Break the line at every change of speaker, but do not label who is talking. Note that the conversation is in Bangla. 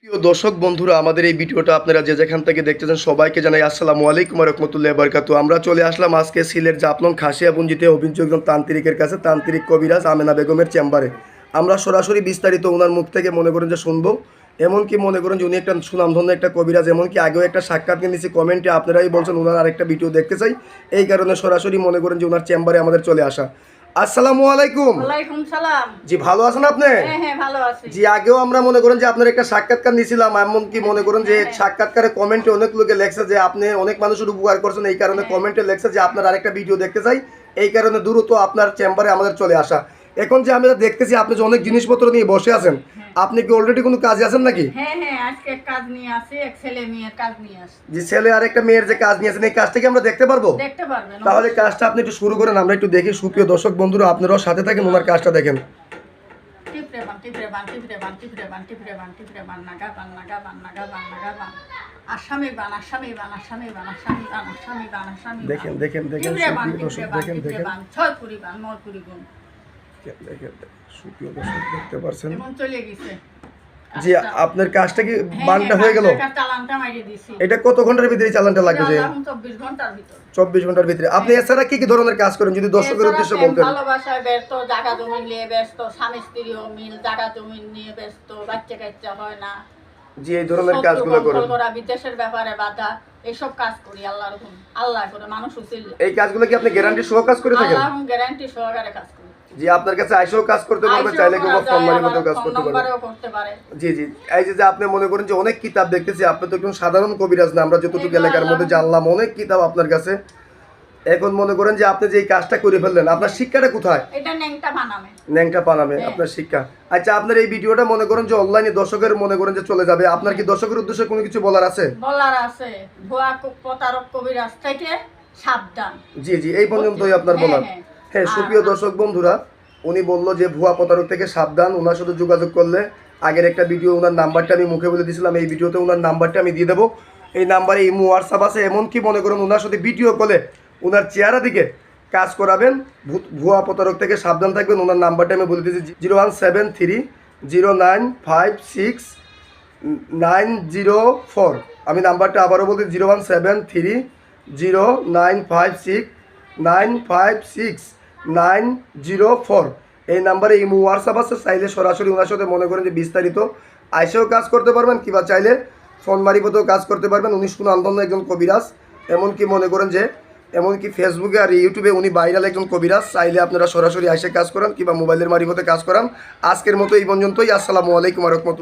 প্রিয় দর্শক বন্ধুরা, আমাদের এই ভিডিওটা আপনারা যে যেখান থেকে দেখতেছেন সবাইকে জানাই আসসালামু আলাইকুম ওয়া রাহমাতুল্লাহি ওয়া বারাকাতুহু। আমরা চলে আসলাম আজকে সিলেট জাফলং খাসিয়াপুঞ্জিতে অভিযোগ তান্ত্রিকের কাছে, তান্ত্রিক কবিরাজ আমেনা বেগমের চেম্বারে। আমরা সরাসরি বিস্তারিত ওনার মুখ থেকে মনে করেন যে শুনবো। এমনকি মনে করেন যে উনি একটা সুনামধন্য একটা কবিরাজ, এমনকি আগেও একটা সাক্ষাৎ নিয়েছি, কমেন্টে আপনারাই বলছেন ওনার আরেকটা ভিডিও দেখতে চাই। এই কারণে সরাসরি মনে করেন যে ওনার চেম্বারে আমাদের চলে আসা। আসসালামু আলাইকুম।
ওয়ালাইকুম সালাম।
জি, ভালো আছেন আপনি?
হ্যাঁ ভালো আছি।
জি, আগেও আমরা মনে করেন যে আপনার একটা সাক্ষাৎকার নিয়েছিলাম, এমনকি মনে করেন যে সাক্ষাৎকারে কমেন্টে অনেক লোকে লেখছে যে আপনি অনেক মানুষের উপকার করছেন, এই কারণে কমেন্টে লেখছে যে আপনার আরেকটা ভিডিও দেখতে চাই। এই কারণে দ্রুত আপনার চেম্বারে আমাদের চলে আসা। এখন যে আমরা দেখতেছি আপনি যে অনেক জিনিসপত্র নিয়ে বসে আছেন, আপনি কি অলরেডি কোনো কাজে আছেন নাকি?
হ্যাঁ আজকে কাজ নিয়ে আসি, এক ছেলে মেয়ের কাজ নিয়ে আসি।
জি, ছেলে আর একটা মেয়ের যে কাজ নিয়েছেন, এই কাজটা কি আমরা দেখতে পারবো?
দেখতে পারবেন।
তাহলে কাজটা আপনি একটু শুরু করেন, আমরা একটু দেখি। সুপ্রিয় দর্শক বন্ধুরা, আপনারাও সাথে থাকেন, ওনার কাজটা দেখেন।
টিপরে বান টিপরে বান টিপরে বান টিপরে বান টিপরে বান টিপরে বান নাগা বান নাগা বান নাগা বান নাগা বান আসামি বান আসামি বান আসামি বান আসামি বান আসামি বান আসামি।
দেখেন দেখেন দেখেন সুপ্রিয় দর্শক, দেখেন দেখেন
ছয় পুরি বান নয় পুরি গুণ
দেখেন। সুপ্রিয় দর্শক দেখতে পাচ্ছেন,
এখন চলে গেছে।
জি আপনার কাজটা কি বানটা হয়ে গেল?
চালানটা মাইরে দিছি।
এটা কত ঘন্টার ভিতরে চালানটা লাগবে? যে
24 ঘন্টার ভিতর।
24 ঘন্টার ভিতরে। আপনি এছাড়া কি কি ধরনের কাজ করেন যদি দর্শকের উদ্দেশ্যে বলতেন?
ভালোবাসায় ব্যস্ত, জায়গা জমি নিয়ে ব্যস্ত, স্বামী স্ত্রীও মিল, জায়গা জমি নিয়ে ব্যস্ত, বাচ্চা কাচ্চা হয় না।
জি, এই ধরনের কাজগুলো করেন।
বিদেশের ব্যাপারে বাধা, এইসব কাজ করি আল্লাহর হুকুম। আল্লাহ করে মানুষ উচিত।
এই কাজগুলো কি আপনি গ্যারান্টি সহ কাজ করে থাকেন?
আল্লাহ গ্যারান্টি সহকারে কাজ করি।
জি, আপনার কাছে আইসেও কাজ করতে পারবে, চাইলে কেউ ফোন মারি মতো কাজ করতে পারে। জি জি, এই যে আপনি মনে করেন যে অনেক কিতাব দেখতেছি, আপনি তো একজন সাধারণ কবিরাজ না, আমরা যতটুকু এলাকার মধ্যে জানলাম অনেক কিতাব আপনার কাছে। এখন মনে করেন যে আপনি যে এই কাজটা করে ফেললেন, আপনার শিক্ষাটা কোথায়?
এটা ন্যাংটা বানামে।
ন্যাংটা পানামে আপনার শিক্ষা। আচ্ছা, আপনার এই ভিডিওটা মনে করেন যে অনলাইনে দর্শকের মনে করেন যে চলে যাবে, আপনার কি দর্শকের উদ্দেশ্যে কোনো কিছু বলার আছে?
বলার আছে, ভুয়া প্রতারক কবিরাজ থেকে সাবধান।
জি জি, এই পর্যন্তই আপনার বলার। হ্যাঁ, সুপ্রিয় দর্শক বন্ধুরা, উনি বললো যে ভুয়া প্রতারক থেকে সাবধান, ওনার সাথে যোগাযোগ করলে, আগের একটা ভিডিও ওনার নাম্বারটা আমি মুখে বলে দিয়েছিলাম, এই ভিডিওতে ওনার নাম্বারটা আমি দিয়ে দেবো। এই নাম্বারে ইমো হোয়াটসঅ্যাপ আছে, এমনকি মনে করুন ওনার সাথে ভিডিও কলে ওনার চেহারা দিকে কাজ করাবেন। ভুয়া প্রতারক থেকে সাবধান থাকবেন। ওনার নাম্বারটা আমি বলে দিয়েছি 01730956904। আমি নাম্বারটা আবারও বলছি 01730956956 এই নাম্বারে ইমো হোয়াটসঅ্যাপ আছে, চাইলে সরাসরি ওনার সাথে মনে করেন যে বিস্তারিত আইসেও কাজ করতে পারবেন, কিংবা চাইলে ফোন মারিপতেও কাজ করতে পারবেন। উনি সুনামধন্য একজন কবিরাজ, এমনকি মনে করেন যে এমনকি ফেসবুকে আর ইউটিউবে উনি ভাইরাল একজন কবিরাজ। চাইলে আপনারা সরাসরি আইসে কাজ করান কিংবা মোবাইলের মারিফতে কাজ করান। আজকের মতো এই পর্যন্তই। আসসালামু আলাইকুম ওয়া রাহমাতুল্লাহ।